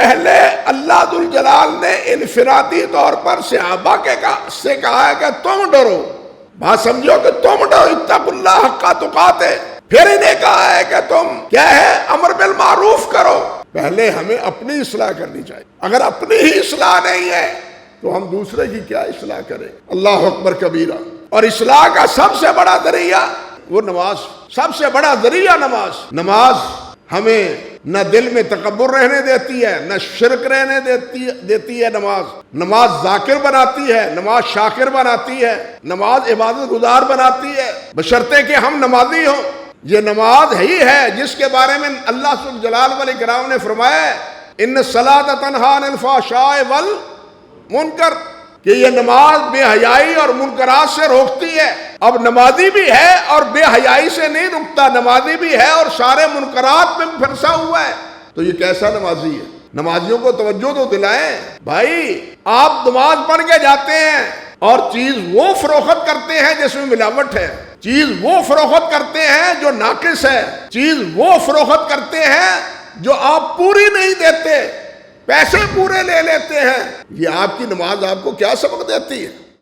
پہلے اللہ ذوالجلال نے انفرادی طور پر صحابہ سے کہا ہے کہ تم ڈرو، بات سمجھو کہ تم ڈرو، اتقوا اللہ حق تقاتہ، پھر انہیں کہا ہے کہ تم کیا ہے امر بالمعروف کرو۔ پہلے ہمیں اپنی اصلاح کرنی چاہیے، اگر اپنی ہی اصلاح نہیں ہے تو ہم دوسرے کی کیا اصلاح کریں؟ اللہ اکبر کبیرہ۔ اور اصلاح کا سب سے بڑا ذریعہ وہ نماز، سب سے بڑا ذریعہ نماز ہمیں نہ دل میں تکبر رہنے دیتی ہے، نہ شرک رہنے دیتی ہے، نماز ذاکر بناتی ہے، نماز شاکر بناتی ہے، نماز عبادت گزار بناتی ہے، بشرطے کہ ہم نمازی ہوں۔ یہ نماز ہی ہے جس کے بارے میں اللہ سبحانہ جلال والاکرام نے فرمایا ہے ان الصلاۃ تنہی عن الفحشاء والمنکر، کہ یہ نماز بے حیائی اور منکرات سے روکتی ہے۔ اب نمازی بھی ہے اور بے حیائی سے نہیں رکتا، نمازی بھی ہے اور سارے منکرات میں پھنسا ہوا ہے، تو یہ کیسا نمازی ہے؟ نمازیوں کو توجہ تو دلائیں بھائی۔ آپ نماز پڑھ کے جاتے ہیں اور چیز وہ فروخت کرتے ہیں جس میں ملاوٹ ہے، چیز وہ فروخت کرتے ہیں جو ناقص ہے، چیز وہ فروخت کرتے ہیں جو آپ پوری نہیں دیتے، پیسے پورے لے لیتے ہیں۔ یہ آپ کی نماز آپ کو کیا سبق دیتی ہے؟